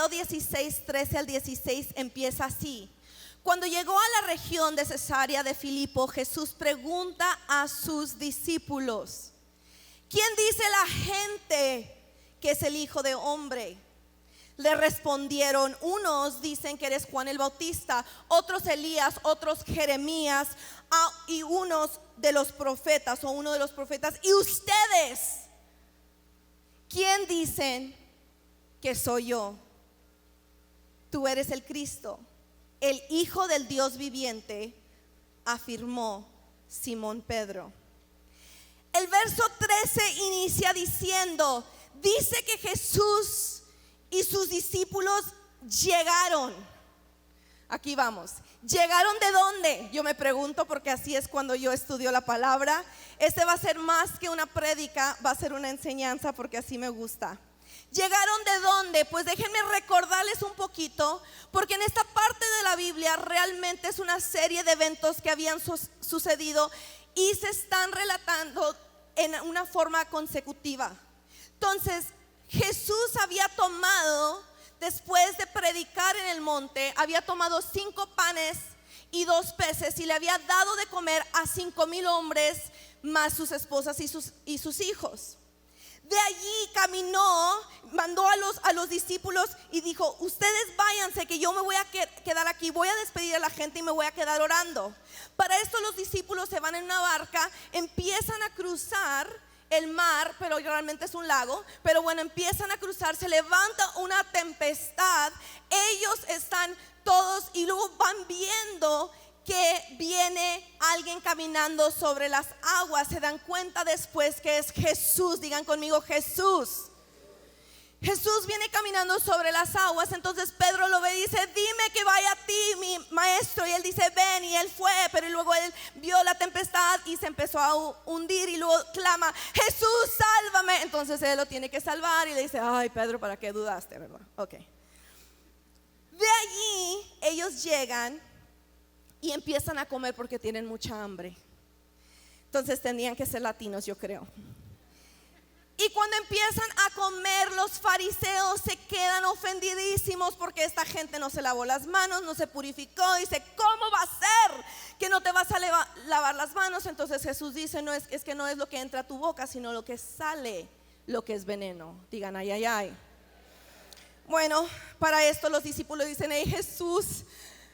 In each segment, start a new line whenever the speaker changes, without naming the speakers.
Mateo 16, 13 al 16 empieza así. Cuando llegó a la región de Cesarea de Filipo, Jesús pregunta a sus discípulos: ¿quién dice la gente que es el Hijo de Hombre? Le respondieron: unos dicen que eres Juan el Bautista, otros Elías, otros Jeremías, y unos de los profetas, o uno de los profetas. ¿Y ustedes quién dicen que soy yo? Tú eres el Cristo, el Hijo del Dios viviente, afirmó Simón Pedro. El verso 13 inicia diciendo: dice que Jesús y sus discípulos llegaron. Aquí vamos. ¿Llegaron de dónde? Yo me pregunto, porque así es cuando yo estudio la palabra. Este va a ser más que una prédica, va a ser una enseñanza, porque así me gusta. ¿Llegaron de dónde? Pues déjenme recordarles un poquito, porque en esta parte de la Biblia realmente es una serie de eventos que habían sucedido y se están relatando en una forma consecutiva. Entonces, Jesús había tomado, después de predicar en el monte, había tomado 5 panes y 2 peces y le había dado de comer a 5,000 hombres, más sus esposas y sus hijos. De allí caminó, mandó a los discípulos y dijo: ustedes váyanse, que yo me voy a quedar aquí, voy a despedir a la gente y me voy a quedar orando. Para esto los discípulos se van en una barca, empiezan a cruzar el mar, pero realmente es un lago. Pero bueno, empiezan a cruzar, se levanta una tempestad, ellos están todos y luego van viendo que viene alguien caminando sobre las aguas. Se dan cuenta después que es Jesús. Digan conmigo: Jesús. Jesús viene caminando sobre las aguas. Entonces Pedro lo ve y dice: dime que vaya a ti, mi maestro. Y él dice: ven. Y él fue, pero luego él vio la tempestad y se empezó a hundir. Y luego clama: Jesús, sálvame. Entonces él lo tiene que salvar y le dice: ay, Pedro, ¿para qué dudaste, verdad? Ok. De allí ellos llegan y empiezan a comer porque tienen mucha hambre. Entonces tenían que ser latinos, yo creo. Y cuando empiezan a comer, los fariseos se quedan ofendidísimos porque esta gente no se lavó las manos, no se purificó. Dice: ¿cómo va a ser que no te vas a lavar las manos? Entonces Jesús dice: no, es que no es lo que entra a tu boca, sino lo que sale, lo que es veneno. Digan: ay, ay, ay. Bueno, para esto los discípulos dicen: hey, Jesús,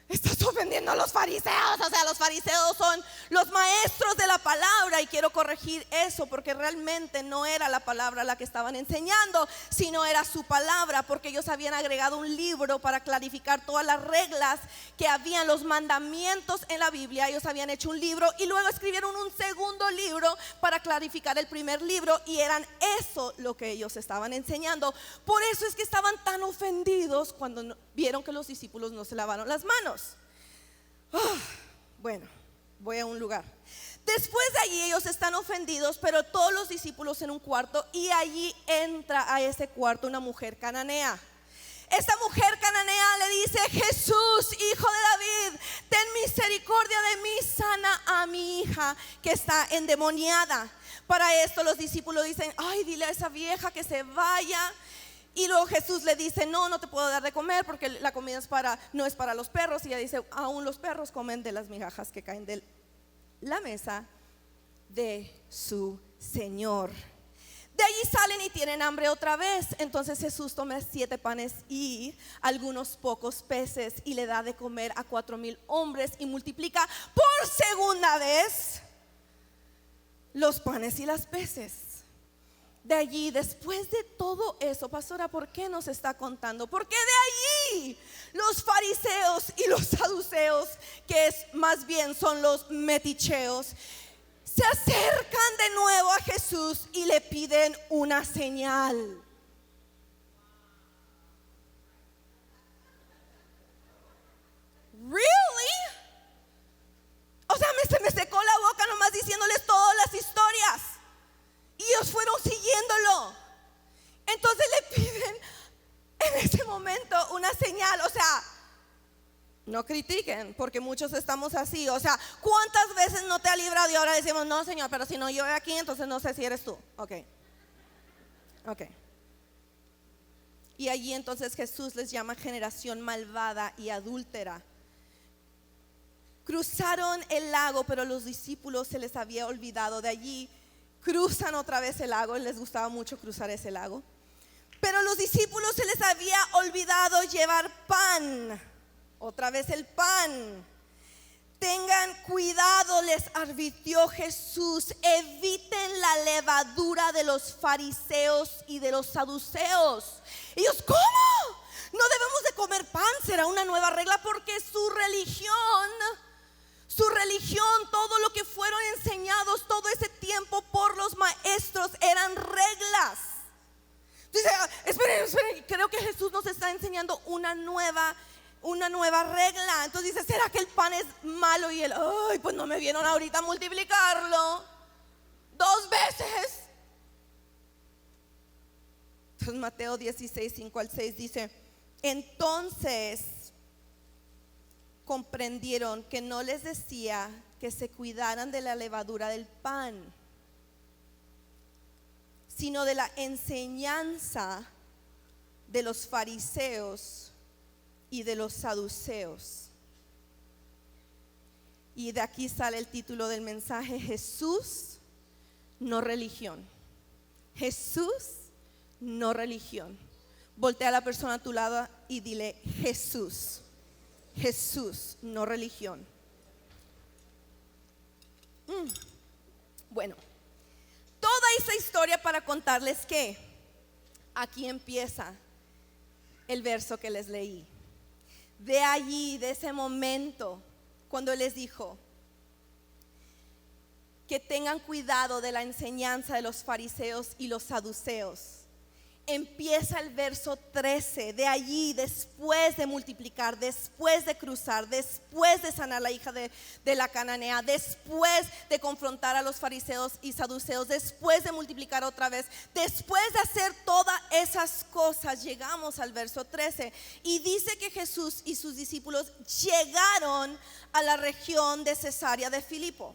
estás ofendiendo a los fariseos. O sea, los fariseos son los maestros de la palabra. Y quiero corregir eso, porque realmente no era la palabra la que estaban enseñando, sino era su palabra, porque ellos habían agregado un libro para clarificar todas las reglas que habían, los mandamientos en la Biblia. Ellos habían hecho un libro y luego escribieron un segundo libro para clarificar el primer libro, y eran eso lo que ellos estaban enseñando. Por eso es que estaban tan ofendidos cuando vieron que los discípulos no se lavaron las manos. Bueno, voy a un lugar. Después de allí ellos están ofendidos, pero todos los discípulos en un cuarto, y allí entra a ese cuarto una mujer cananea. Esta mujer cananea le dice: Jesús, hijo de David, ten misericordia de mí, sana a mi hija que está endemoniada. Para esto los discípulos dicen: ay, dile a esa vieja que se vaya. Y luego Jesús le dice: no te puedo dar de comer porque la comida no es para los perros. Y ella dice: aún los perros comen de las migajas que caen de la mesa de su Señor. De allí salen y tienen hambre otra vez. Entonces Jesús toma 7 panes y algunos pocos peces y le da de comer a 4,000 hombres, y multiplica por segunda vez los panes y los peces. De allí, después de todo eso, pastora, ¿por qué nos está contando? Porque de allí los fariseos y los saduceos, que más bien son los meticheos, se acercan de nuevo a Jesús y le piden una señal. ¿Really? O sea, se me secó la boca nomás diciéndoles todas las historias. Y ellos fueron siguiéndolo. Entonces le piden en ese momento una señal. O sea, no critiquen, porque muchos estamos así. O sea, ¿cuántas veces no te ha librado y ahora decimos: no, Señor, pero si no yo aquí, entonces no sé si eres tú? Ok. Y allí entonces Jesús les llama generación malvada y adúltera. Cruzaron el lago, pero los discípulos se les había olvidado. De allí cruzan otra vez el lago, les gustaba mucho cruzar ese lago. Pero los discípulos se les había olvidado llevar pan. Otra vez el pan. Tengan cuidado, les advirtió Jesús, eviten la levadura de los fariseos y de los saduceos. Ellos, ¿cómo? No debemos de comer pan, será una nueva regla, porque su religión, todo lo que fueron enseñados todo ese tiempo por los maestros eran reglas. Dice, esperen, creo que Jesús nos está enseñando una nueva regla. Entonces dice, ¿será que el pan es malo? Y él, ay, pues no me vieron ahorita a multiplicarlo 2 veces. Entonces Mateo 16, 5 al 6 dice, entonces comprendieron que no les decía que se cuidaran de la levadura del pan, sino de la enseñanza de los fariseos y de los saduceos. Y de aquí sale el título del mensaje: Jesús, no religión. Jesús, no religión. Voltea a la persona a tu lado y dile: Jesús, Jesús, no religión. Bueno, toda esa historia para contarles que aquí empieza el verso que les leí. De allí, de ese momento, cuando Él les dijo que tengan cuidado de la enseñanza de los fariseos y los saduceos, empieza el verso 13. De allí, después de multiplicar, después de cruzar, después de sanar a la hija de la cananea, después de confrontar a los fariseos y saduceos, después de multiplicar otra vez, después de hacer todas esas cosas, llegamos al verso 13 y dice que Jesús y sus discípulos llegaron a la región de Cesarea de Filipo.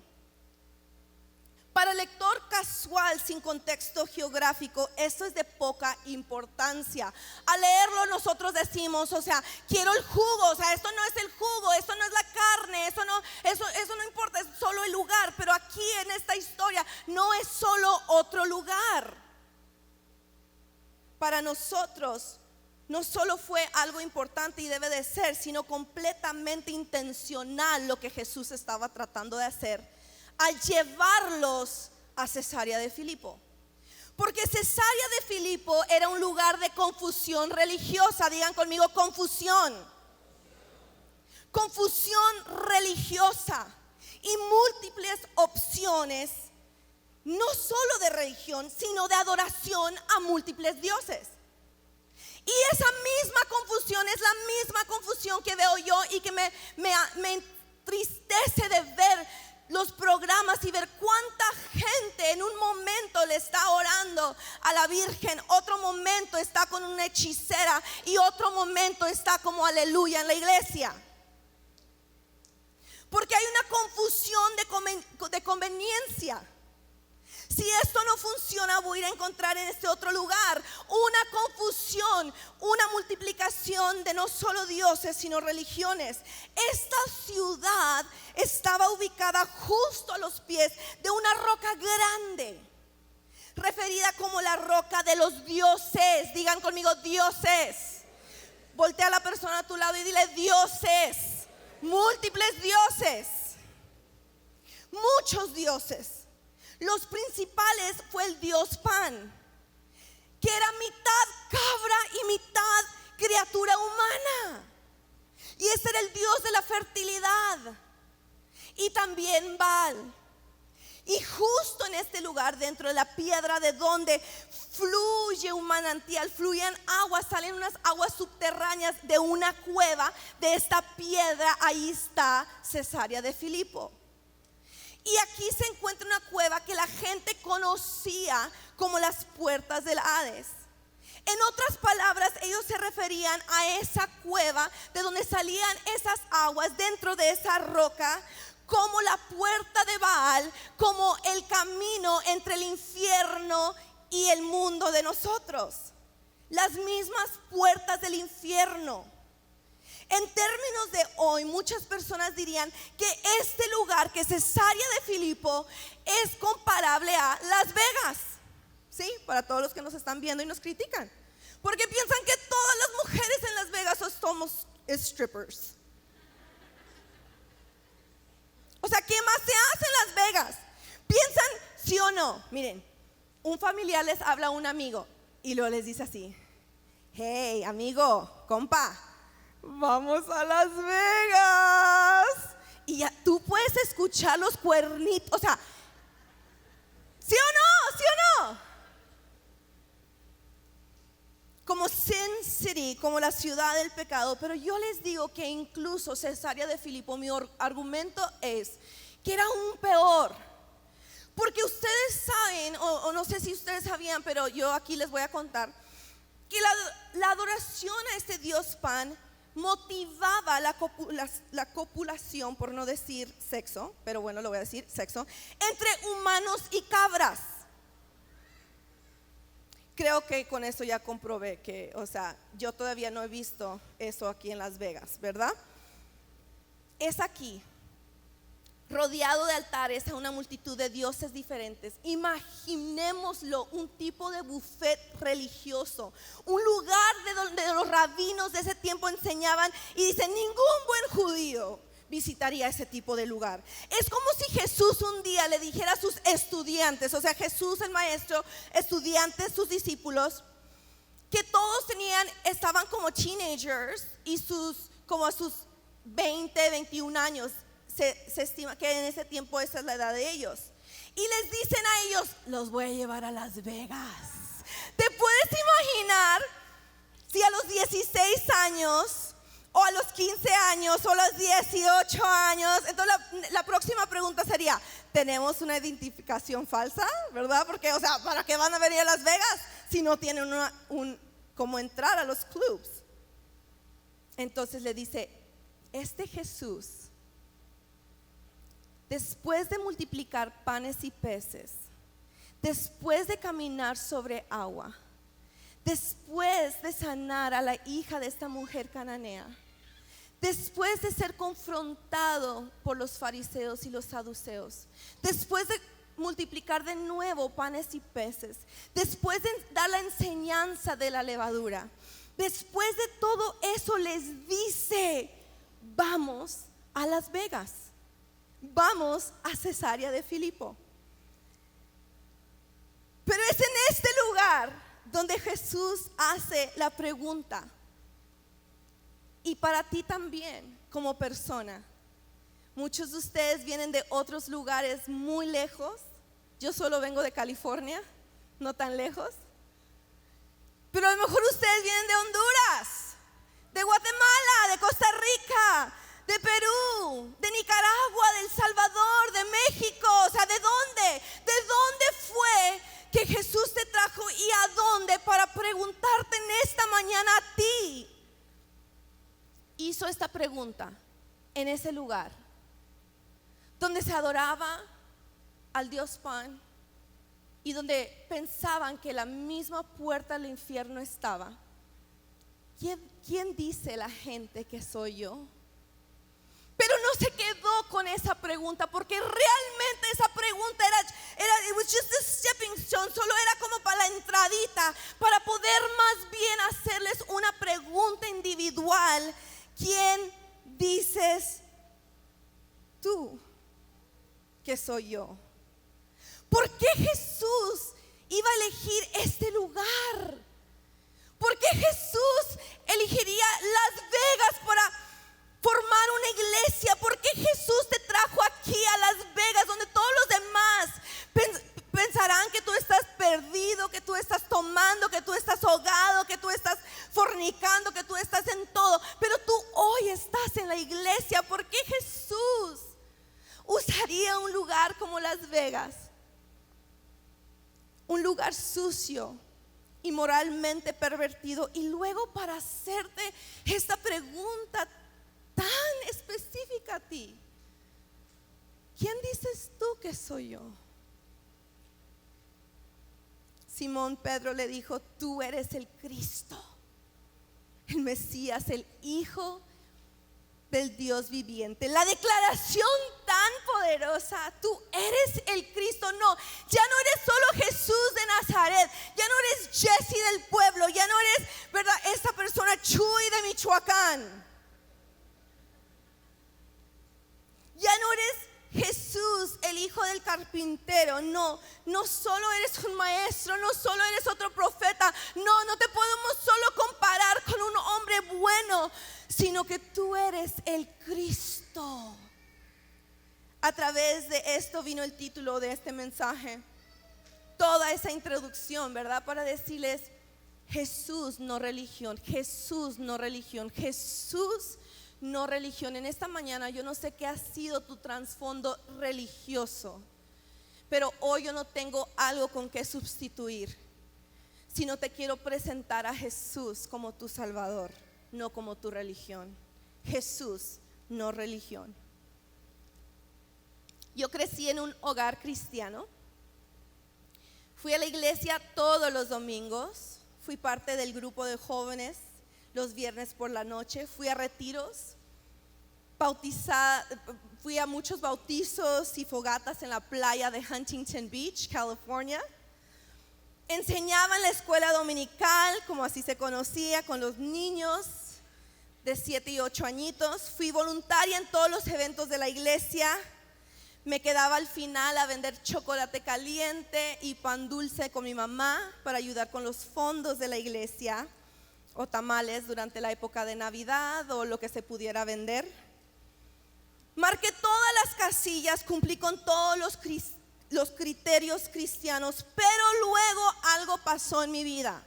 Para el lector casual sin contexto geográfico, esto es de poca importancia. Al leerlo nosotros decimos, o sea, quiero el jugo, o sea, esto no es el jugo, esto no es la carne, eso no importa, es solo el lugar. Pero aquí en esta historia no es solo otro lugar. Para nosotros no solo fue algo importante y debe de ser, sino completamente intencional lo que Jesús estaba tratando de hacer al llevarlos a Cesarea de Filipo. Porque Cesarea de Filipo era un lugar de confusión religiosa. Digan conmigo, confusión religiosa y múltiples opciones, no solo de religión, sino de adoración a múltiples dioses. Y esa misma confusión es la misma confusión que veo yo y que me entristece de ver los programas y ver cuánta gente en un momento le está orando a la Virgen, otro momento está con una hechicera y otro momento está como aleluya en la iglesia. Porque hay una confusión de conveniencia. Si esto no funciona, voy a ir a encontrar en este otro lugar una confusión, una multiplicación de no solo dioses, sino religiones. Esta ciudad estaba ubicada justo a los pies de una roca grande, referida como la roca de los dioses. Digan conmigo, dioses. Voltea a la persona a tu lado y dile: dioses, múltiples dioses, muchos dioses. Los principales fue el dios Pan, que era mitad cabra y mitad criatura humana. Y ese era el dios de la fertilidad. Y también Baal. Y justo en este lugar, dentro de la piedra de donde fluye un manantial, fluyen aguas, salen unas aguas subterráneas de una cueva. De esta piedra, ahí está Cesarea de Filipo. Y aquí se encuentra una cueva que la gente conocía como las puertas del Hades. En otras palabras, ellos se referían a esa cueva de donde salían esas aguas dentro de esa roca como la puerta de Baal, como el camino entre el infierno y el mundo de nosotros. las mismas puertas del infierno. En términos de hoy, muchas personas dirían que este lugar, que es Cesarea de Filipo, es comparable a Las Vegas. ¿Sí? Para todos los que nos están viendo y nos critican. Porque piensan que todas las mujeres en Las Vegas somos strippers. O sea, ¿qué más se hace en Las Vegas? ¿Piensan sí o no? Miren, un familiar les habla a un amigo y luego les dice así: hey, amigo, compa, vamos a Las Vegas. Y ya tú puedes escuchar los cuernitos. O sea, ¿sí o no? ¿Sí o no? Como Sin City, como la ciudad del pecado. Pero yo les digo que incluso Cesarea de Filipo, mi argumento es que era aún peor. Porque ustedes saben, o no sé si ustedes sabían, pero yo aquí les voy a contar, que la adoración a este Dios Pan motivaba la copulación, por no decir sexo, pero bueno, lo voy a decir, sexo, entre humanos y cabras. Creo que con eso ya comprobé que, o sea, yo todavía no he visto eso aquí en Las Vegas, ¿verdad? Es aquí, rodeado de altares a una multitud de dioses diferentes. Imaginémoslo, un tipo de buffet religioso, un lugar de donde los rabinos de ese tiempo enseñaban, y dicen, ningún buen judío visitaría ese tipo de lugar. Es como si Jesús un día le dijera a sus estudiantes, o sea, Jesús el maestro, estudiantes, sus discípulos, que todos estaban como teenagers y como a sus 20, 21 años, se estima que en ese tiempo esa es la edad de ellos. Y les dicen a ellos, los voy a llevar a Las Vegas. ¿Te puedes imaginar si a los 16 años o a los 15 años o a los 18 años? Entonces la próxima pregunta sería, ¿tenemos una identificación falsa? ¿Verdad? Porque, o sea, ¿para qué van a venir a Las Vegas si no tienen cómo entrar a los clubs? Entonces le dice, este Jesús, después de multiplicar panes y peces, después de caminar sobre agua, después de sanar a la hija de esta mujer cananea, después de ser confrontado por los fariseos y los saduceos, después de multiplicar de nuevo panes y peces, después de dar la enseñanza de la levadura, después de todo eso les dice, vamos a Las Vegas, vamos a Cesarea de Filipo. Pero es en este lugar donde Jesús hace la pregunta. Y para ti también, como persona. Muchos de ustedes vienen de otros lugares muy lejos. Yo solo vengo de California, no tan lejos. Pero a lo mejor ustedes vienen de Honduras, de Guatemala, de Costa Rica, de Perú, de Nicaragua, de El Salvador, de México. O sea, ¿de dónde? ¿De dónde fue que Jesús te trajo y a dónde? Para preguntarte en esta mañana a ti. Hizo esta pregunta en ese lugar donde se adoraba al Dios Pan y donde pensaban que la misma puerta al infierno estaba. ¿Quién dice la gente que soy yo? Pero no se quedó con esa pregunta, porque realmente esa pregunta era it was just a stepping stone, solo era como para la entradita, para poder más bien hacerles una pregunta individual. ¿Quién dices tú que soy yo? ¿Por qué Jesús iba a elegir este lugar? ¿Por qué Jesús elegiría Las Vegas para formar una iglesia? ¿Por qué Jesús te trajo aquí a Las Vegas, donde todos los demás pensarán que tú estás perdido, que tú estás tomando, que tú estás ahogado, que tú estás fornicando, que tú estás en todo? Pero tú hoy estás en la iglesia. ¿Por qué Jesús usaría un lugar como Las Vegas? Un lugar sucio y moralmente pervertido, y luego para hacerte esta pregunta tan específica a ti: ¿quién dices tú que soy yo? Simón Pedro le dijo: tú eres el Cristo, el Mesías, el Hijo del Dios viviente. La declaración tan poderosa: tú eres el Cristo. No, ya no eres solo Jesús de Nazaret, ya no eres Jesse del pueblo, ya no eres, ¿verdad?, esta persona Chuy de Michoacán. Ya no eres Jesús, el hijo del carpintero. No, no solo eres un maestro, no solo eres otro profeta. No te podemos solo comparar con un hombre bueno, sino que tú eres el Cristo. A través de esto vino el título de este mensaje. Toda esa introducción, ¿verdad?, para decirles: Jesús, no religión. Jesús, no religión. Jesús, no religión. En esta mañana yo no sé qué ha sido tu trasfondo religioso, pero hoy yo no tengo algo con qué sustituir, sino te quiero presentar a Jesús como tu Salvador, no como tu religión. Jesús, no religión. Yo crecí en un hogar cristiano. Fui a la iglesia todos los domingos. Fui parte del grupo de jóvenes los viernes por la noche. Fui a retiros, bautizada, fui a muchos bautizos y fogatas en la playa de Huntington Beach, California. Enseñaba en la escuela dominical, como así se conocía, con los niños de 7 y 8 añitos. Fui voluntaria en todos los eventos de la iglesia. Me quedaba al final a vender chocolate caliente y pan dulce con mi mamá para ayudar con los fondos de la iglesia, o tamales durante la época de Navidad, o lo que se pudiera vender. Marqué todas las casillas, cumplí con todos los criterios cristianos, pero luego algo pasó en mi vida.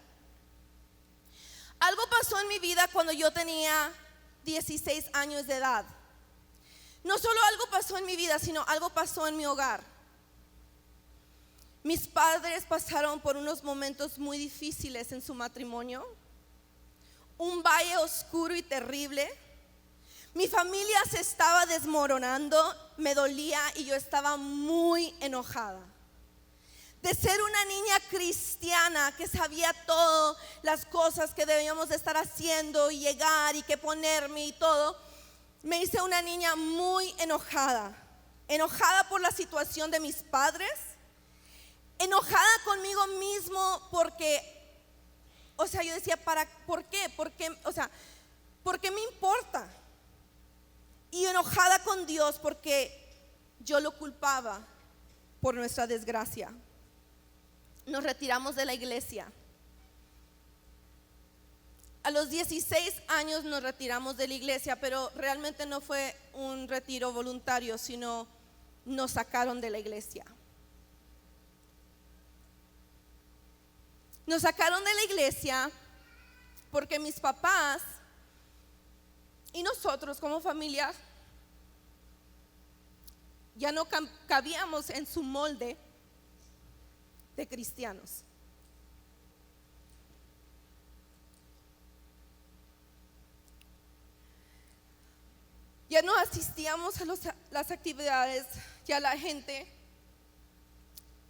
Algo pasó en mi vida cuando yo tenía 16 años de edad. No solo algo pasó en mi vida, sino algo pasó en mi hogar. Mis padres pasaron por unos momentos muy difíciles en su matrimonio, un valle oscuro y terrible. Mi familia se estaba desmoronando, me dolía y yo estaba muy enojada. De ser una niña cristiana que sabía todas las cosas que debíamos de estar haciendo y llegar y qué ponerme y todo, me hice una niña muy enojada. Enojada por la situación de mis padres, enojada conmigo mismo porque, yo decía, ¿por qué? ¿Por qué me importa? Y enojada con Dios porque yo lo culpaba por nuestra desgracia. Nos retiramos de la iglesia. A los 16 años nos retiramos de la iglesia, pero realmente no fue un retiro voluntario, sino nos sacaron de la iglesia. Nos sacaron de la iglesia porque mis papás y nosotros como familia ya no cabíamos en su molde de cristianos. Ya no asistíamos a las actividades, ya la gente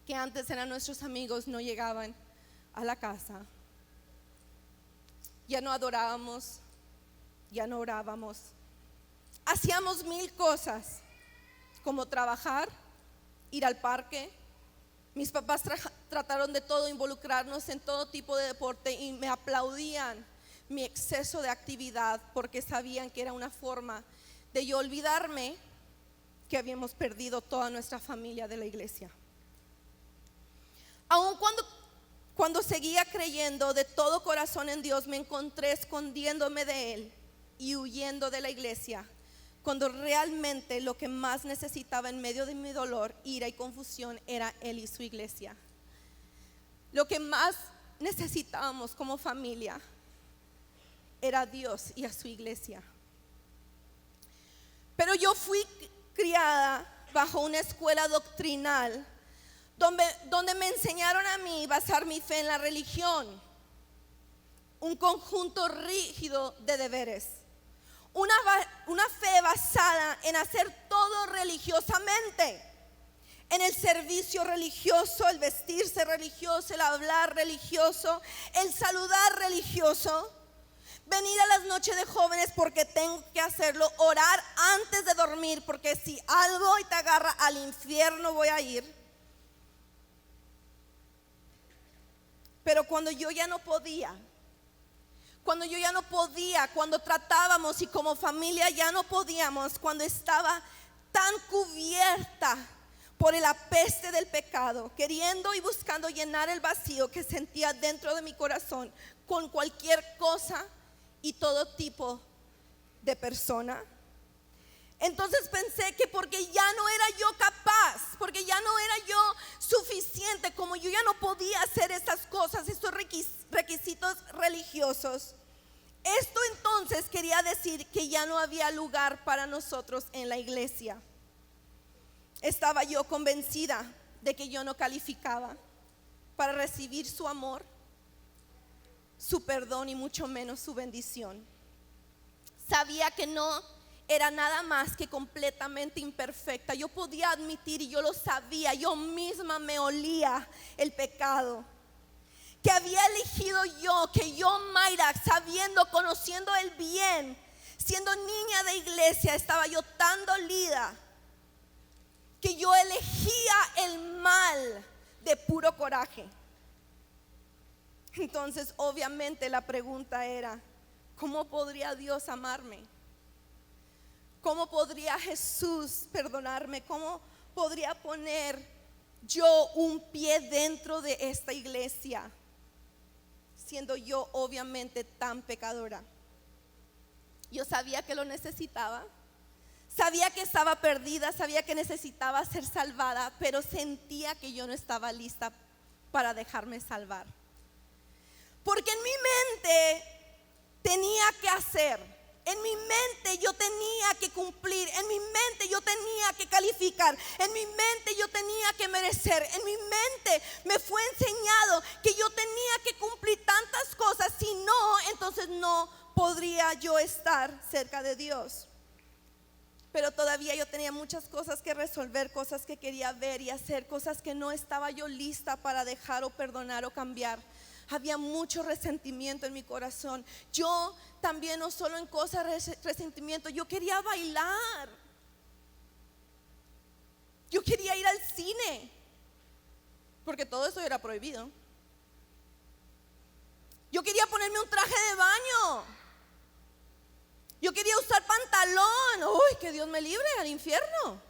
que antes eran nuestros amigos no llegaban a la casa. Ya no adorábamos, ya no orábamos. Hacíamos 1000 cosas, como trabajar, ir al parque. Mis papás trataron de todo, involucrarnos en todo tipo de deporte, y me aplaudían mi exceso de actividad porque sabían que era una forma de yo olvidarme que habíamos perdido toda nuestra familia de la iglesia. Aun cuando seguía creyendo de todo corazón en Dios, me encontré escondiéndome de Él y huyendo de la iglesia, cuando realmente lo que más necesitaba en medio de mi dolor, ira y confusión era Él y su iglesia. Lo que más necesitábamos como familia era a Dios y a su iglesia. Pero yo fui criada bajo una escuela doctrinal donde me enseñaron a mí basar mi fe en la religión, un conjunto rígido de deberes, una fe basada en hacer todo religiosamente. en el servicio religioso, el vestirse religioso, el hablar religioso, el saludar religioso, venir a las noches de jóvenes porque tengo que hacerlo, orar antes de dormir porque si algo hoy te agarra al infierno voy a ir. Pero cuando yo ya no podía, cuando tratábamos y como familia ya no podíamos, cuando estaba tan cubierta por el apeste del pecado, queriendo y buscando llenar el vacío que sentía dentro de mi corazón con cualquier cosa y todo tipo de persona, entonces pensé que porque ya no era yo capaz, porque ya no era yo suficiente, como yo ya no podía hacer estas cosas, estos requisitos religiosos, esto entonces quería decir que ya no había lugar para nosotros en la iglesia. Estaba yo convencida de que yo no calificaba para recibir su amor, su perdón y mucho menos su bendición. Sabía que no era nada más que completamente imperfecta. Yo podía admitir y yo lo sabía, yo misma me olía el pecado que había elegido yo, que yo, Mayra, sabiendo, conociendo el bien, siendo niña de iglesia, estaba yo tan dolida que yo elegía el mal de puro coraje. Entonces obviamente la pregunta era, ¿cómo podría Dios amarme? ¿Cómo podría Jesús perdonarme? ¿Cómo podría poner yo un pie dentro de esta iglesia, siendo yo obviamente tan pecadora? Yo sabía que lo necesitaba, sabía que estaba perdida, sabía que necesitaba ser salvada, pero sentía que yo no estaba lista para dejarme salvar. Porque en mi mente tenía que hacer, en mi mente yo tenía que cumplir, en mi mente yo tenía que calificar, en mi mente yo tenía que merecer, en mi mente me fue enseñado que yo tenía que cumplir tantas cosas, si no, entonces no podría yo estar cerca de Dios. Pero todavía yo tenía muchas cosas que resolver, cosas que quería ver y hacer, cosas que no estaba yo lista para dejar o perdonar o cambiar. Había mucho resentimiento en mi corazón. Yo también, no solo en cosas resentimiento, yo quería bailar. Yo quería ir al cine, porque todo eso era prohibido. Yo quería ponerme un traje de baño. Yo quería usar pantalón. Uy, que Dios me libre al infierno.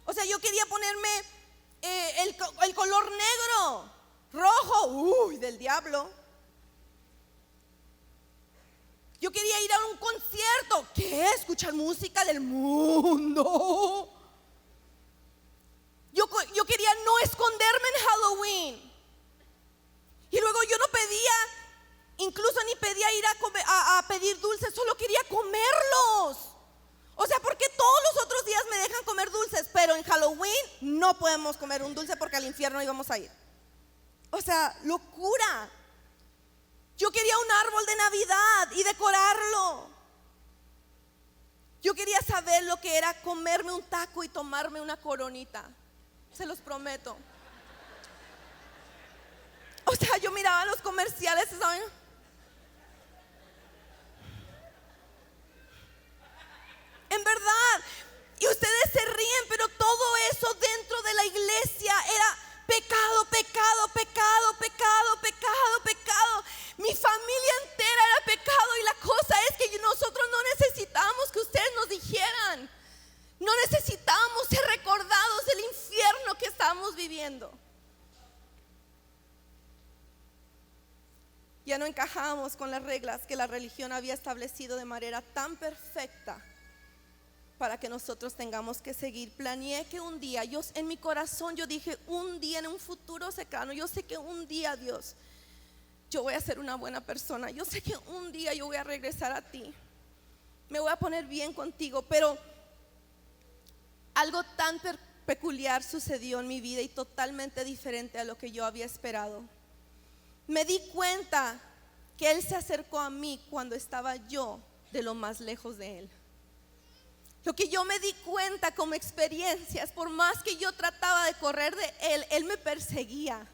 O sea, yo quería ponerme el color negro, rojo, uy, del diablo. Yo quería ir a un concierto. ¿Qué? Escuchar música del mundo. Yo quería no esconderme en Halloween. Y luego yo no pedía, incluso ni pedía ir a pedir dulces, solo quería comerlos. O sea, ¿por qué todos los otros días me dejan comer dulces, pero en Halloween no podemos comer un dulce porque al infierno íbamos a ir? O sea, locura. Yo quería un árbol de Navidad y decorarlo. Yo quería saber lo que era comerme un taco y tomarme una coronita. Se los prometo. O sea, yo miraba los comerciales, ¿saben? En verdad. Y ustedes se ríen, pero todo eso dentro de la iglesia era pecado, pecado, pecado, pecado, pecado, pecado. Mi familia entera era pecado. Y la cosa es que nosotros no necesitábamos que ustedes nos dijeran. No necesitábamos ser recordados del infierno que estábamos viviendo. Ya no encajábamos con las reglas que la religión había establecido de manera tan perfecta para que nosotros tengamos que seguir. Planeé que un día, yo en mi corazón yo dije, un día en un futuro cercano, yo sé que un día, Dios, yo voy a ser una buena persona. Yo sé que un día yo voy a regresar a ti, me voy a poner bien contigo. Pero algo tan peculiar sucedió en mi vida y totalmente diferente a lo que yo había esperado. Me di cuenta que Él se acercó a mí cuando estaba yo de lo más lejos de Él. Lo que yo me di cuenta como experiencias, por más que yo trataba de correr de él me perseguía.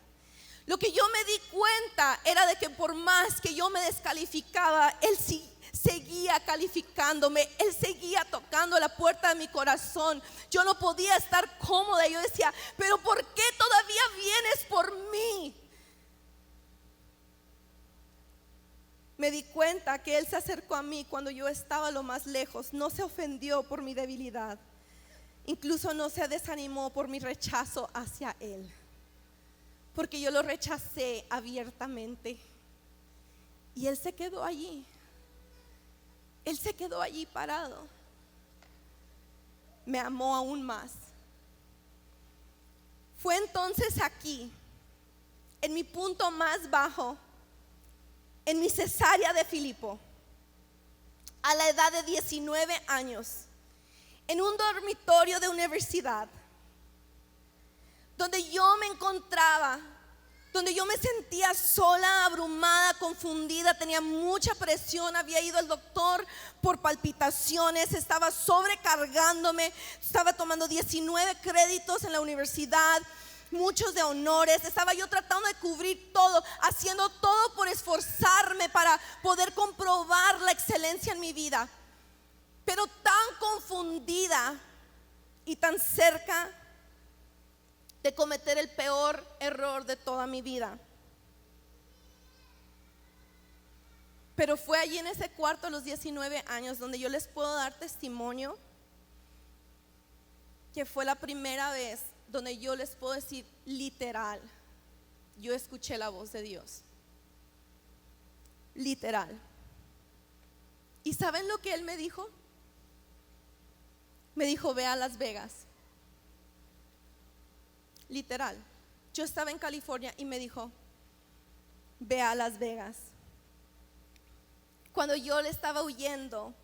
Lo que yo me di cuenta era de que por más que yo me descalificaba, él sí seguía calificándome, él seguía tocando la puerta de mi corazón. Yo no podía estar cómoda. Yo decía, pero ¿por qué todavía vienes por mí? Me di cuenta que él se acercó a mí cuando yo estaba lo más lejos. No se ofendió por mi debilidad, incluso no se desanimó por mi rechazo hacia él, porque yo lo rechacé abiertamente. Y él se quedó allí. Él se quedó allí parado. Me amó aún más. Fue entonces aquí, en mi punto más bajo, en mi cesárea de Filipo, a la edad de 19 años, en un dormitorio de universidad, donde yo me encontraba, donde yo me sentía sola, abrumada, confundida, tenía mucha presión, había ido al doctor por palpitaciones, estaba sobrecargándome, estaba tomando 19 créditos en la universidad, muchos de honores, estaba yo tratando de cubrir todo, haciendo todo por esforzarme para poder comprobar la excelencia en mi vida, pero tan confundida y tan cerca de cometer el peor error de toda mi vida. Pero fue allí en ese cuarto a los 19 años donde yo les puedo dar testimonio que fue la primera vez donde yo les puedo decir literal, yo escuché la voz de Dios. Literal. ¿Y saben lo que él me dijo? Me dijo, ve a Las Vegas. Literal. Yo estaba en California y me dijo, ve a Las Vegas. Cuando yo le estaba huyendo,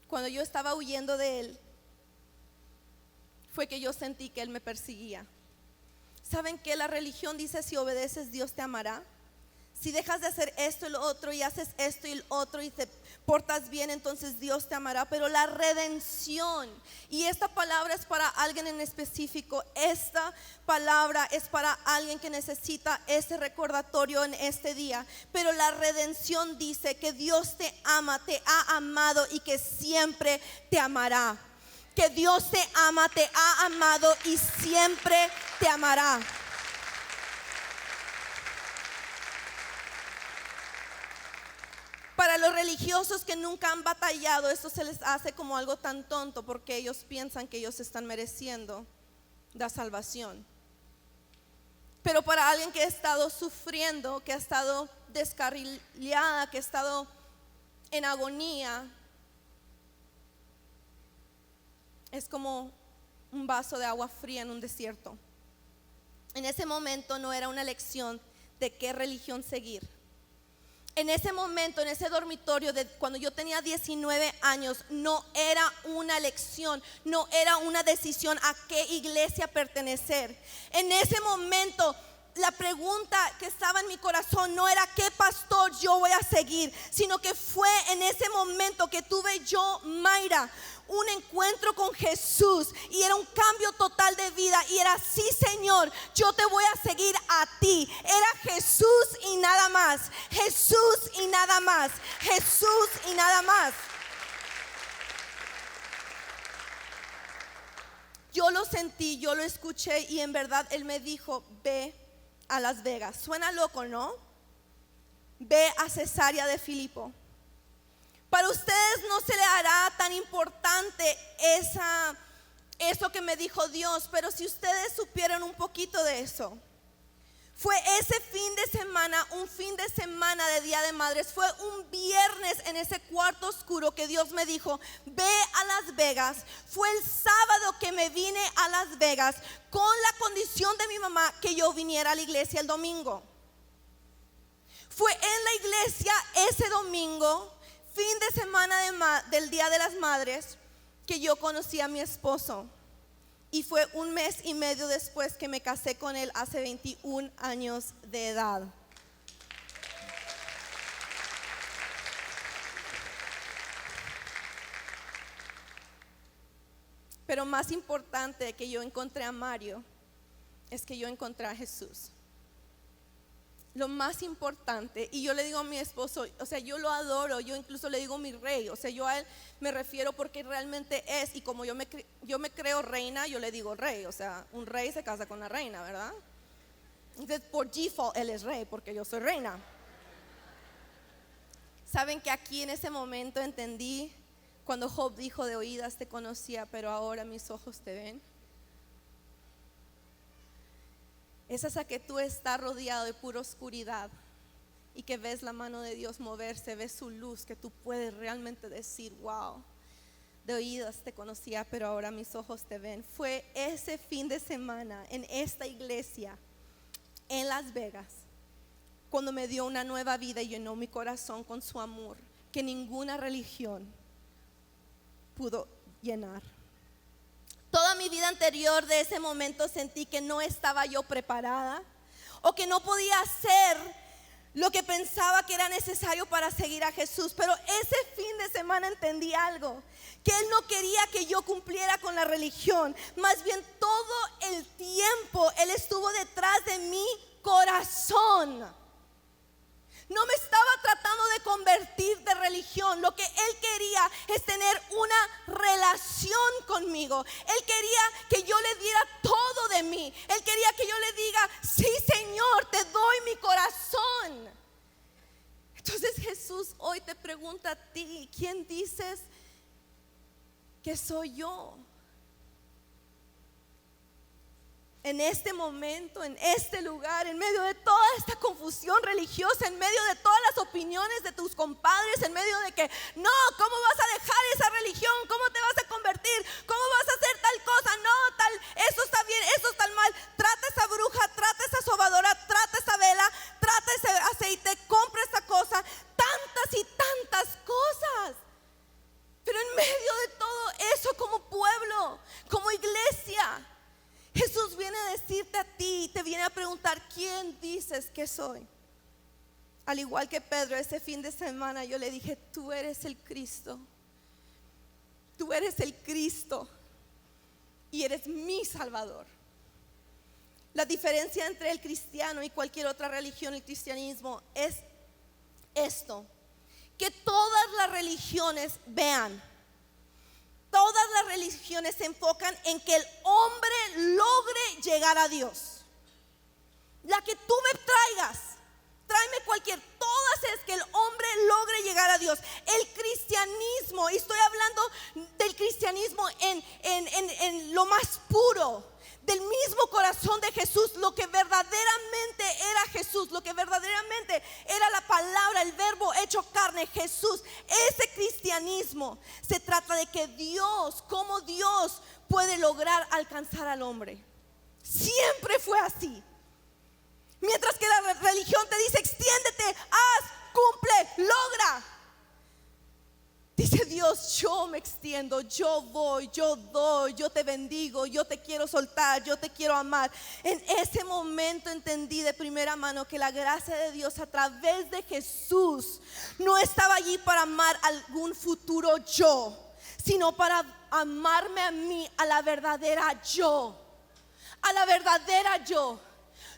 cuando yo estaba huyendo de él, fue que yo sentí que él me perseguía. ¿Saben qué? La religión dice, si obedeces, Dios te amará. Si dejas de hacer esto y lo otro y haces esto y lo otro y te portas bien, entonces Dios te amará. Pero la redención, y esta palabra es para alguien en específico, esta palabra es para alguien que necesita ese recordatorio en este día. Pero la redención dice que Dios te ama, te ha amado y que siempre te amará. Que Dios te ama, te ha amado y siempre te amará. Para los religiosos que nunca han batallado, esto se les hace como algo tan tonto, porque ellos piensan que ellos están mereciendo la salvación. Pero para alguien que ha estado sufriendo, que ha estado descarrilada, que ha estado en agonía, es como un vaso de agua fría en un desierto. En ese momento no era una elección de qué religión seguir. En ese momento, en ese dormitorio, cuando yo tenía 19 años, no era una elección, no era una decisión a qué iglesia pertenecer. En ese momento, la pregunta que estaba en mi corazón no era qué pastor yo voy a seguir, sino que fue en ese momento que tuve yo, Mayra, un encuentro con Jesús, y era un cambio total de vida, y era, sí, Señor, yo te voy a seguir a ti. Era Jesús y nada más, Jesús y nada más, Jesús y nada más. Yo lo sentí, yo lo escuché, y en verdad Él me dijo, ve a Las Vegas. Suena loco, ¿no? Ve a Cesarea de Filipo. Para ustedes no se le hará tan importante eso que me dijo Dios, pero si ustedes supieran un poquito de eso, fue ese fin de semana, un fin de semana de Día de Madres, fue un viernes en ese cuarto oscuro que Dios me dijo, ve a Las Vegas. Fue el sábado que me vine a Las Vegas con la condición de mi mamá que yo viniera a la iglesia el domingo. Fue en la iglesia ese domingo, fin de semana del Día de las Madres, que yo conocí a mi esposo. Y fue un mes y medio después que me casé con él hace 21 años de edad. Pero más importante que yo encontré a Mario es que yo encontré a Jesús. Lo más importante, y yo le digo a mi esposo, o sea, yo lo adoro, yo incluso le digo mi rey, o sea, yo a él me refiero porque realmente es, y como yo me creo reina, yo le digo rey, o sea, un rey se casa con la reina, ¿verdad? Entonces, por default, él es rey, porque yo soy reina. Saben que aquí en ese momento entendí cuando Job dijo: de oídas te conocía, pero ahora mis ojos te ven. Es esa que tú estás rodeado de pura oscuridad y que ves la mano de Dios moverse, ves su luz, que tú puedes realmente decir: wow, de oídas te conocía, pero ahora mis ojos te ven. Fue ese fin de semana en esta iglesia en Las Vegas cuando me dio una nueva vida y llenó mi corazón con su amor, que ninguna religión pudo llenar. Toda mi vida anterior de ese momento sentí que no estaba yo preparada o que no podía hacer lo que pensaba que era necesario para seguir a Jesús. Pero ese fin de semana entendí algo, que Él no quería que yo cumpliera con la religión. Más bien todo el tiempo Él estuvo detrás de mi corazón. No me estaba tratando de convertir de religión. Lo que Él quería es tener una relación conmigo. Él quería que yo le diera todo de mí. Él quería que yo le diga: sí, Señor, te doy mi corazón. Entonces Jesús hoy te pregunta a ti: ¿quién dices que soy yo? En este momento, en este lugar, en medio de toda esta confusión religiosa, en medio de todas las opiniones de tus compadres, en medio de que no, ¿cómo vas a dejar esa religión? ¿Cómo te vas a convertir? ¿Cómo vas a hacer tal cosa? No, tal, eso está bien, eso está mal. Trata esa bruja, trata esa sobadora, trata esa vela, trata ese aceite, compra esa cosa, tantas y tantas cosas. Pero en medio de todo eso, como pueblo, como iglesia, Jesús viene a decirte a ti, te viene a preguntar: ¿quién dices que soy? Al igual que Pedro, ese fin de semana yo le dije: tú eres el Cristo. Tú eres el Cristo y eres mi Salvador. La diferencia entre el cristiano y cualquier otra religión, el cristianismo, es esto: que todas las religiones, vean, todas las religiones se enfocan en que el hombre logre llegar a Dios. La que tú me traigas, tráeme cualquier, todas es que el hombre logre llegar a Dios. El cristianismo, y estoy hablando del cristianismo en lo más puro, del mismo corazón de Jesús, lo que verdaderamente era Jesús, lo que verdaderamente era la palabra, el verbo hecho carne, Jesús. Ese cristianismo se trata de que Dios, como Dios puede lograr alcanzar al hombre. Siempre fue así. Mientras que la religión te dice: extiéndete, haz, cumple, logra. Dice Dios: yo me extiendo, yo voy, yo doy, yo te bendigo, yo te quiero soltar, yo te quiero amar. En ese momento entendí de primera mano que la gracia de Dios a través de Jesús no estaba allí para amar algún futuro yo, sino para amarme a mí, a la verdadera yo, a la verdadera yo.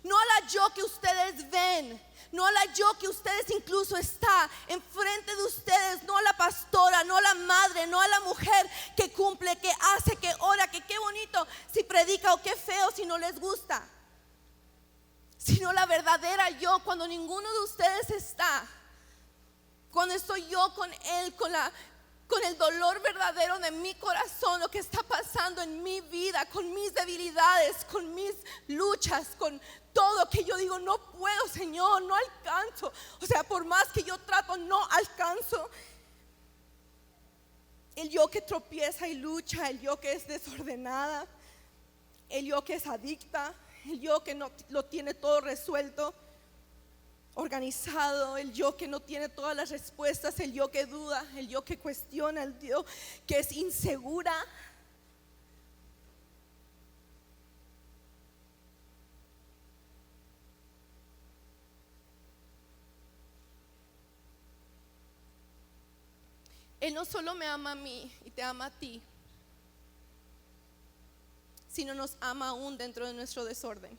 No a la yo que ustedes ven, no a la yo que ustedes incluso está enfrente de ustedes, no a la pastora, no a la madre, no a la mujer que cumple, que hace, que ora, que qué bonito si predica o qué feo si no les gusta, sino la verdadera yo, cuando ninguno de ustedes está, cuando estoy yo con Él, con el dolor verdadero de mi corazón, lo que está pasando en mi vida, con mis debilidades, con mis luchas, con todo, que yo digo: no puedo, Señor, no alcanzo. O sea, por más que yo trato, no alcanzo. El yo que tropieza y lucha, el yo que es desordenada, el yo que es adicta, el yo que no lo tiene todo resuelto, organizado, el yo que no tiene todas las respuestas, el yo que duda, el yo que cuestiona, el yo que es insegura. Él no solo me ama a mí y te ama a ti, si no nos ama aún dentro de nuestro desorden?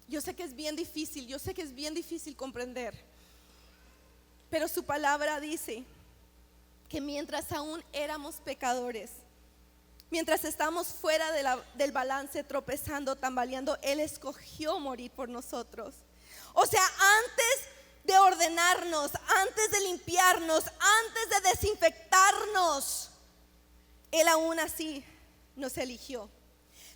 Yo sé que es bien difícil, yo sé que es bien difícil comprender, pero su palabra dice que mientras aún éramos pecadores, mientras estábamos fuera del balance, tropezando, tambaleando, Él escogió morir por nosotros. O sea, antes de ordenarnos, antes de limpiarnos, antes de desinfectarnos, Él aún así nos eligió.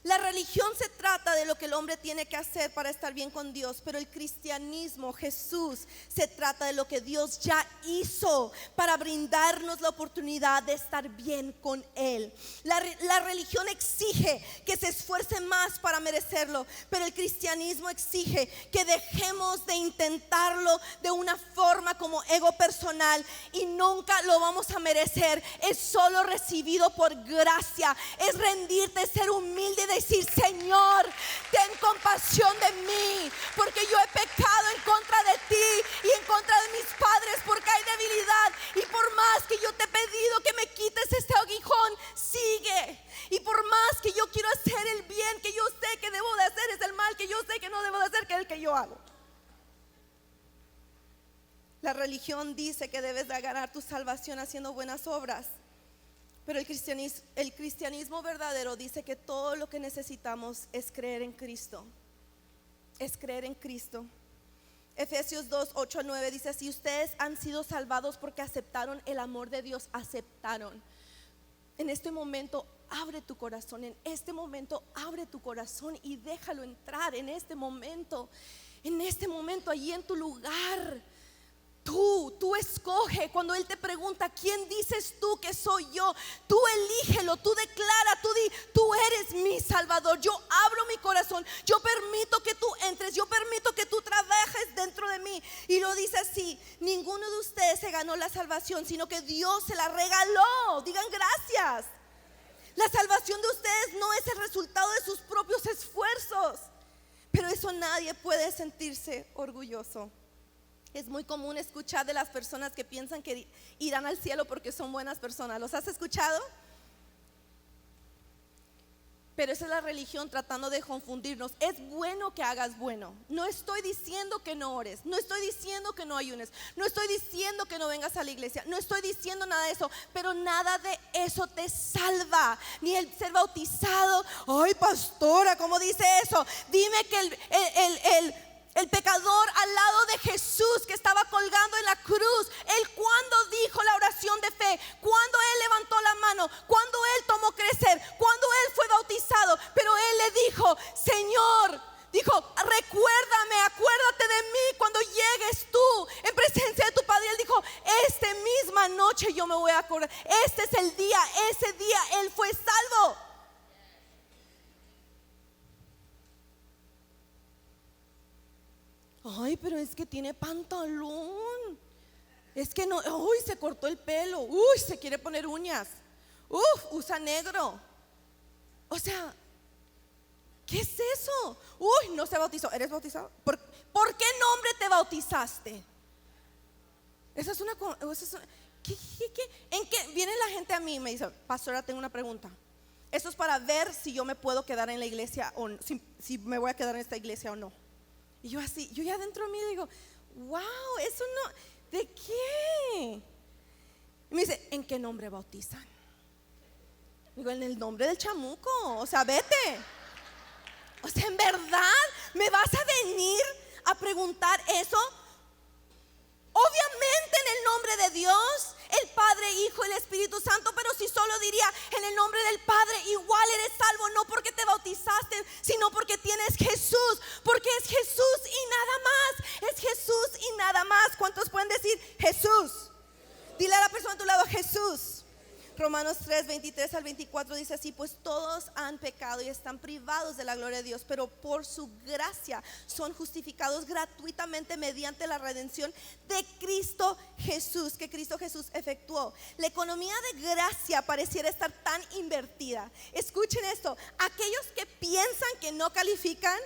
La religión se trata de lo que el hombre tiene que hacer para estar bien con Dios, pero el cristianismo, Jesús, se trata de lo que Dios ya hizo para brindarnos la oportunidad de estar bien con Él. La religión exige que se esfuerce más para merecerlo, pero el cristianismo exige que dejemos de intentarlo de una forma como ego personal, y nunca lo vamos a merecer. Es solo recibido por gracia. Es rendirte, ser humilde y decir: Señor, ten compasión de mí, porque yo he pecado en contra de ti y en contra de mis padres, porque hay debilidad, y por más que yo te he pedido que me quites este aguijón, sigue. Y por más que yo quiero hacer el bien que yo sé que debo de hacer, es el mal que yo sé que no debo de hacer, que es el que yo hago. La religión dice que debes de ganar tu salvación haciendo buenas obras, pero el cristianismo verdadero dice que todo lo que necesitamos es creer en Cristo. Es creer en Cristo. Efesios 2, 8 a 9 dice así: ustedes han sido salvados porque aceptaron el amor de Dios. Aceptaron. En este momento abre tu corazón. En este momento abre tu corazón y déjalo entrar. En este momento allí en tu lugar. Tú escoge. Cuando Él te pregunta: ¿quién dices tú que soy yo? Tú elígelo, tú declara, tú di: tú eres mi Salvador. Yo abro mi corazón, yo permito que tú entres, yo permito que tú trabajes dentro de mí. Y lo dice así: ninguno de ustedes se ganó la salvación, sino que Dios se la regaló. Digan gracias. La salvación de ustedes no es el resultado de sus propios esfuerzos, pero eso nadie puede sentirse orgulloso. Es muy común escuchar de las personas que piensan que irán al cielo porque son buenas personas. ¿Los has escuchado? Pero esa es la religión tratando de confundirnos. Es bueno que hagas bueno. No estoy diciendo que no ores, no estoy diciendo que no ayunes, no estoy diciendo que no vengas a la iglesia, no estoy diciendo nada de eso, pero nada de eso te salva. Ni el ser bautizado. Ay, pastora, ¿cómo dice eso? Dime que el pecador al lado de Jesús que estaba colgando en la cruz, Él cuando dijo la oración de fe, cuando Él levantó la mano, cuando Él tomó crecer, cuando Él fue bautizado, pero Él le dijo: Señor, dijo, recuérdame, acuérdate de mí cuando llegues tú en presencia de tu Padre. Él dijo: esta misma noche yo me voy a acordar. Este es el día, ese día Él fue salvo. Ay, pero es que tiene pantalón. Es que no, uy, se cortó el pelo. Uy, se quiere poner uñas. Usa negro. O sea, ¿qué es eso? Uy, no se bautizó. ¿Eres bautizado? ¿Por qué nombre te bautizaste? Esa es una ¿qué? ¿En qué? Viene la gente a mí y me dice: pastora, tengo una pregunta. Esto es para ver si yo me puedo quedar en la iglesia o si me voy a quedar en esta iglesia o no. Y yo así, yo ya dentro de mí digo: wow, eso no, ¿de qué? Y me dice: ¿en qué nombre bautizan? Digo: en el nombre del chamuco. O sea, vete. O sea, ¿en verdad me vas a venir a preguntar eso? Obviamente en el nombre de Dios, el Padre, Hijo y el Espíritu Santo. Pero si solo diría en el nombre del Padre, igual eres salvo, no porque te bautizaste, sino porque tienes Jesús. Porque es Jesús y nada más. Es Jesús y nada más. ¿Cuántos pueden decir Jesús? Dile a la persona a tu lado: Jesús. Romanos 3, 23 al 24 dice así: pues todos han pecado y están privados de la gloria de Dios, pero por su gracia son justificados gratuitamente mediante la redención de Cristo Jesús, que Cristo Jesús efectuó. La economía de gracia pareciera estar tan invertida. Escuchen esto: aquellos que piensan que no califican,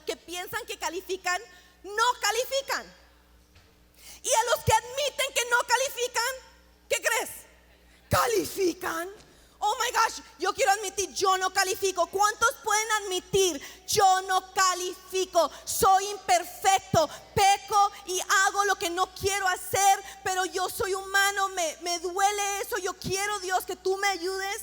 que piensan que califican, no califican. Y a los que admiten que no califican, ¿qué crees? Califican. Oh my gosh, yo quiero admitir, yo no califico. ¿Cuántos pueden admitir, yo no califico? Soy imperfecto, peco y hago lo que no quiero hacer, pero yo soy humano, me duele eso. Yo quiero, Dios, que tú me ayudes.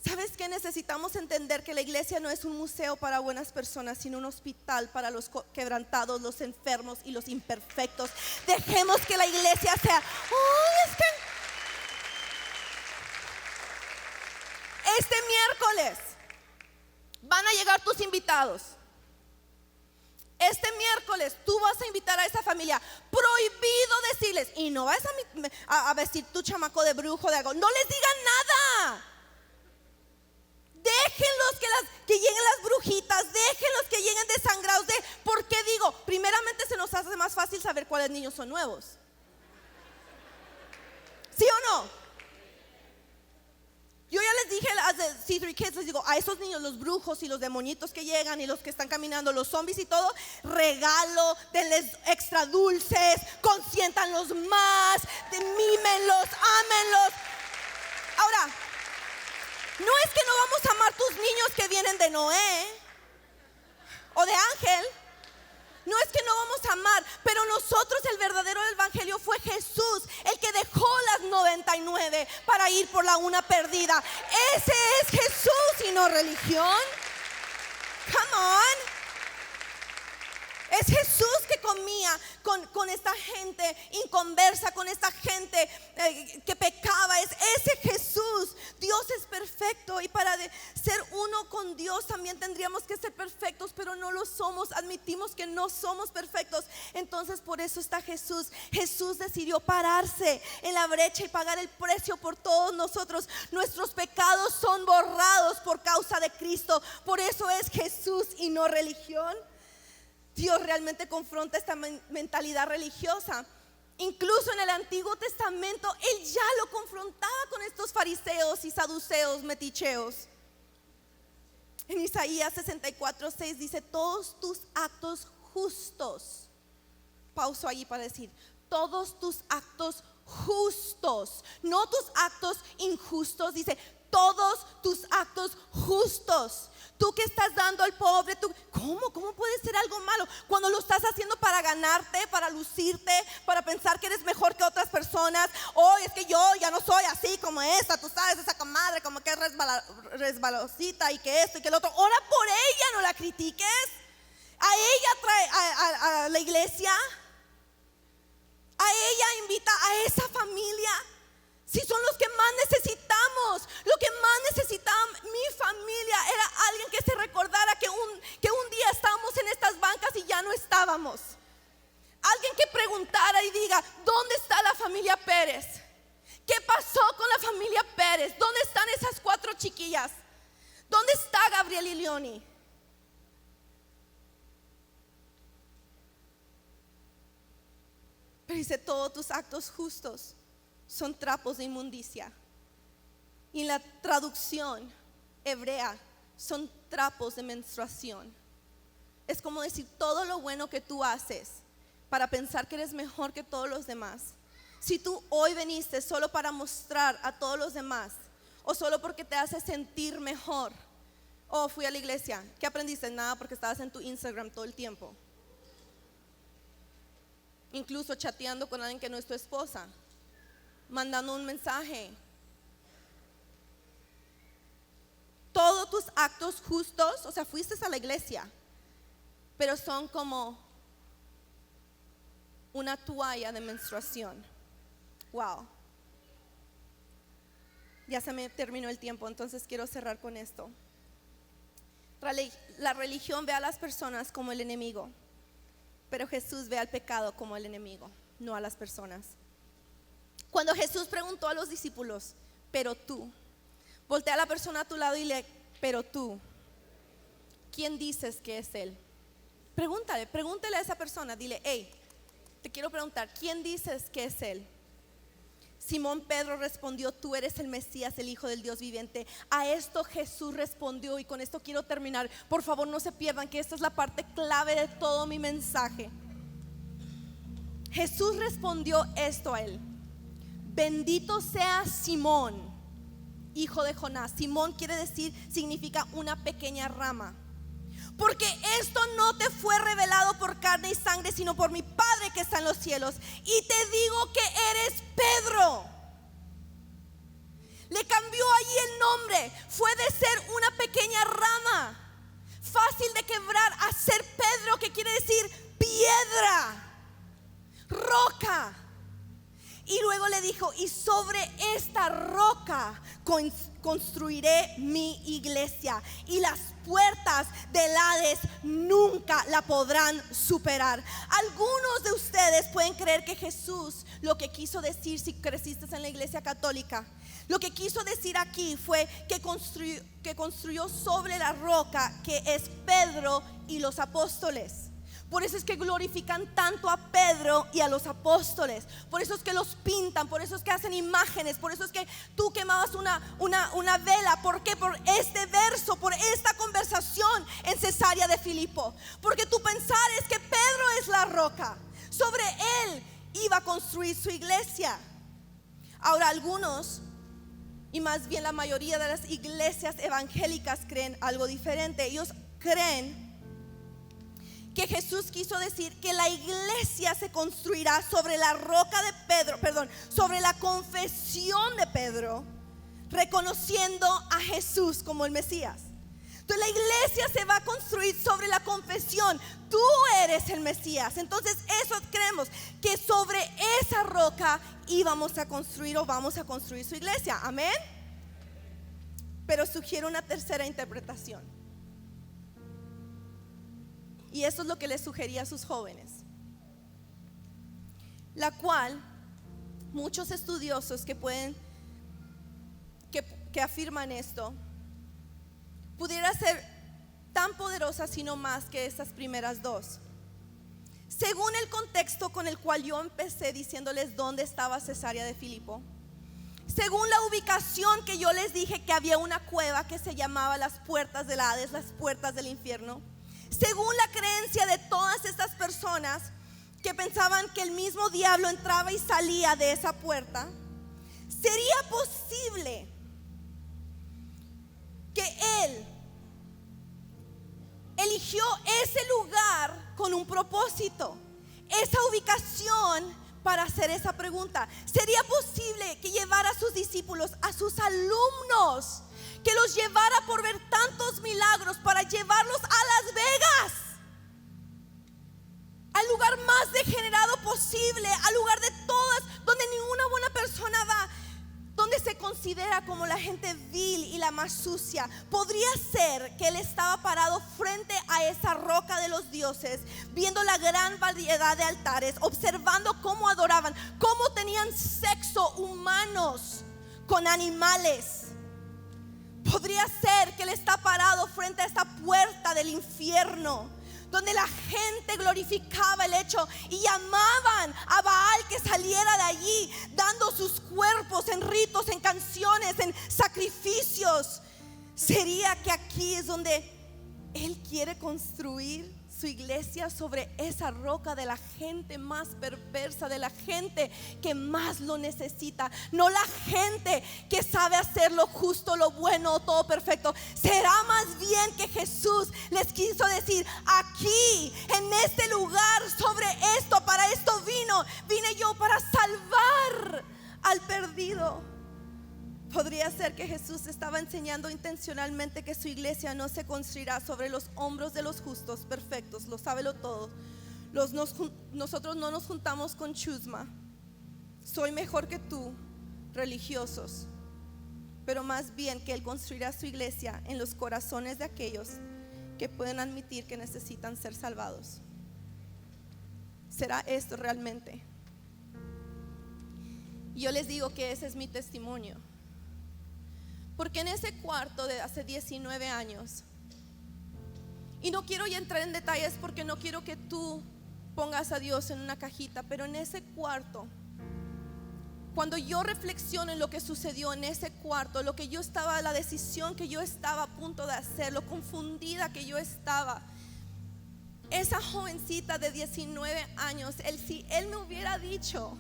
¿Sabes qué? Necesitamos entender que la iglesia no es un museo para buenas personas, sino un hospital para los quebrantados, los enfermos y los imperfectos. Dejemos que la iglesia sea, oh, es que este miércoles van a llegar tus invitados. Este miércoles tú vas a invitar a esa familia. Prohibido decirles, y no vas a vestir tu chamaco de brujo, de algo. No les digan nada. Déjenlos que lleguen las brujitas. Déjenlos que lleguen desangrados. ¿Por qué digo? Primeramente se nos hace más fácil saber cuáles niños son nuevos. ¿Sí o no? Yo ya les dije a las C3 Kids, les digo, a esos niños, los brujos y los demonitos que llegan y los que están caminando, los zombies y todo, regalo, denles extra dulces, consiéntanlos más, mímenlos, ámenlos. Ahora, no es que no vamos a amar tus niños que vienen de Noé o de Ángel. No es que no vamos a amar, pero nosotros, el verdadero evangelio fue Jesús, el que dejó las 99 para ir por la una perdida. Ese es Jesús y no religión. Come on. Es Jesús que comía con esta gente inconversa, con esta gente que pecaba. Es ese Jesús. Dios es perfecto, y para ser uno con Dios también tendríamos que ser perfectos, pero no lo somos. Admitimos que no somos perfectos. Entonces por eso está Jesús. Jesús decidió pararse en la brecha y pagar el precio por todos nosotros. Nuestros pecados son borrados por causa de Cristo. Por eso es Jesús y no religión. Dios realmente confronta esta mentalidad religiosa. Incluso en el Antiguo Testamento Él ya lo confrontaba con estos fariseos y saduceos meticheos. En Isaías 64:6 dice: todos tus actos justos. Pauso allí para decir: todos tus actos justos, no tus actos injustos. Dice: todos tus actos justos. Tú que estás dando al pobre, ¿cómo puede ser algo malo? Cuando lo estás haciendo para ganarte, para lucirte, para pensar que eres mejor que otras personas. Oh, es que yo ya no soy así como esa, tú sabes, esa comadre como que es resbalosita y que esto y que el otro. Ora por ella, no la critiques. A ella trae a la iglesia. A ella invita a esa familia. Si son los que más necesitamos. Lo que más necesitaba mi familia era alguien que se recordara que un día estábamos en estas bancas y ya no estábamos. Alguien que preguntara y diga: ¿dónde está la familia Pérez? ¿Qué pasó con la familia Pérez? ¿Dónde están esas 4 chiquillas? ¿Dónde está Gabriel y Leoni? Pero dice: todos tus actos justos son trapos de inmundicia. Y en la traducción hebrea son trapos de menstruación. Es como decir, todo lo bueno que tú haces para pensar que eres mejor que todos los demás. Si tú hoy viniste solo para mostrar a todos los demás, o solo porque te hace sentir mejor. Oh, fui a la iglesia. ¿Qué aprendiste? Nada, porque estabas en tu Instagram todo el tiempo, incluso chateando con alguien que no es tu esposa, mandando un mensaje. Todos tus actos justos, o sea, fuiste a la iglesia, pero son como una toalla de menstruación. Wow. Ya se me terminó el tiempo, entonces quiero cerrar con esto. La religión ve a las personas como el enemigo, pero Jesús ve al pecado como el enemigo, no a las personas. Cuando Jesús preguntó a los discípulos: pero tú, voltea a la persona a tu lado y le: pero tú, ¿quién dices que es Él? Pregúntale a esa persona, dile: hey, te quiero preguntar, ¿quién dices que es Él? Simón Pedro respondió: tú eres el Mesías, el Hijo del Dios viviente. A esto Jesús respondió, y con esto quiero terminar. Por favor, no se pierdan que esta es la parte clave de todo mi mensaje. Jesús respondió esto a él: bendito sea Simón, hijo de Jonás. Simón significa una pequeña rama. Porque esto no te fue revelado por carne y sangre, sino por mi Padre que está en los cielos. Y te digo que eres Pedro. Le cambió allí el nombre. Fue de ser una pequeña rama, fácil de quebrar, a ser Pedro, que quiere decir piedra, roca. Y luego le dijo: y sobre esta roca construiré mi iglesia, y las puertas del Hades nunca la podrán superar. Algunos de ustedes pueden creer que Jesús lo que quiso decir, si creciste en la iglesia católica, lo que quiso decir aquí fue que construyó sobre la roca, que es Pedro y los apóstoles. Por eso es que glorifican tanto a Pedro y a los apóstoles. Por eso es que los pintan, por eso es que hacen imágenes, por eso es que tú quemabas una vela. ¿Por qué? Por este verso, por esta conversación en Cesarea de Filipo. Porque tu pensar es que Pedro es la roca, sobre él iba a construir su iglesia. Ahora, algunos, y más bien la mayoría de las iglesias evangélicas, creen algo diferente. Ellos creen que Jesús quiso decir que la iglesia se construirá sobre la roca de Pedro, sobre la confesión de Pedro, reconociendo a Jesús como el Mesías. Entonces la iglesia se va a construir sobre la confesión: tú eres el Mesías. Entonces eso creemos, que sobre esa roca íbamos a construir, o vamos a construir su iglesia. Amén. Pero sugiero una tercera interpretación. Y eso es lo que les sugería a sus jóvenes, la cual muchos estudiosos que afirman esto, pudiera ser tan poderosa, sino más que estas primeras dos. Según el contexto con el cual yo empecé diciéndoles dónde estaba Cesarea de Filipo, según la ubicación que yo les dije, que había una cueva que se llamaba las puertas del Hades, las puertas del infierno, según la creencia de todas estas personas que pensaban que el mismo diablo entraba y salía de esa puerta, sería posible que él eligió ese lugar con un propósito, esa ubicación, para hacer esa pregunta. Sería posible que llevara a sus discípulos, a sus alumnos, que los llevara por ver tantos milagros, para llevarlos a Las Vegas, al lugar más degenerado posible, al lugar de todas, donde ninguna buena persona va, donde se considera como la gente vil y la más sucia. Podría ser que él estaba parado frente a esa roca de los dioses, viendo la gran variedad de altares, observando cómo adoraban, cómo tenían sexo humanos con animales. Podría ser que él está parado frente a esta puerta del infierno, donde la gente glorificaba el hecho y llamaban a Baal que saliera de allí, dando sus cuerpos en ritos, en canciones, en sacrificios. Sería que aquí es donde él quiere construir su iglesia, sobre esa roca de la gente más perversa, de la gente que más lo necesita, no la gente que sabe hacer lo justo, lo bueno, todo perfecto. Será más bien que Jesús les quiso decir: aquí, en este lugar, sobre esto, para esto vine yo, para salvar al perdido. Podría ser que Jesús estaba enseñando intencionalmente que su iglesia no se construirá sobre los hombros de los justos, perfectos, lo sábelo todo. Nosotros no nos juntamos con chusma, soy mejor que tú, religiosos, pero más bien que Él construirá su iglesia en los corazones de aquellos que pueden admitir que necesitan ser salvados. ¿Será esto realmente? Y yo les digo que ese es mi testimonio. Porque en ese cuarto de hace 19 años, y no quiero ya entrar en detalles porque no quiero que tú pongas a Dios en una cajita, pero en ese cuarto, cuando yo reflexiono en lo que sucedió en ese cuarto, lo que yo estaba, la decisión que yo estaba a punto de hacer, lo confundida que yo estaba, esa jovencita de 19 años, si él me hubiera dicho: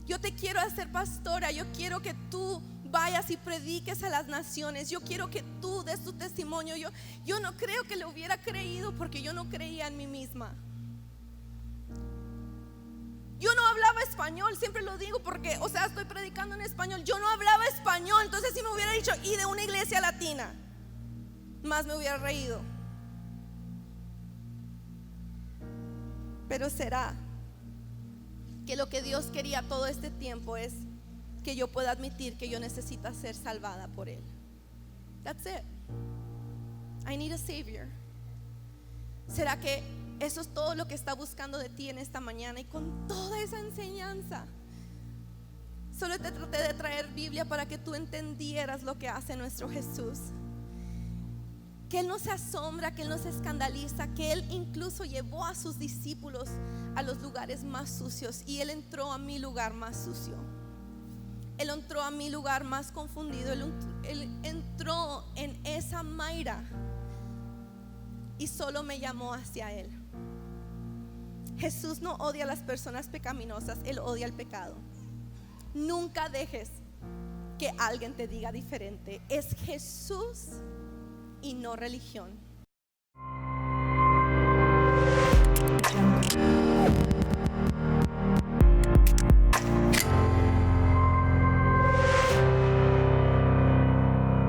yo te quiero hacer pastora, yo quiero que tú vayas y prediques a las naciones. Yo quiero que tú des tu testimonio. Yo no creo que le hubiera creído, porque yo no creía en mí misma. Yo no hablaba español, siempre lo digo porque, estoy predicando en español. Yo no hablaba español, entonces si me hubiera dicho y de una iglesia latina, más me hubiera reído. Pero será que lo que Dios quería todo este tiempo es que yo pueda admitir que yo necesito ser salvada por Él. That's it. I need a savior. ¿Será que eso es todo lo que está buscando de ti en esta mañana? Y con toda esa enseñanza, solo te traté de traer Biblia para que tú entendieras lo que hace nuestro Jesús. Que Él no se asombra, que Él no se escandaliza, que Él incluso llevó a sus discípulos a los lugares más sucios. Y Él entró a mi lugar más sucio. Él entró a mi lugar más confundido. Él entró en esa Mayra y solo me llamó hacia Él. Jesús no odia a las personas pecaminosas, Él odia el pecado. Nunca dejes que alguien te diga diferente. Es Jesús y no religión.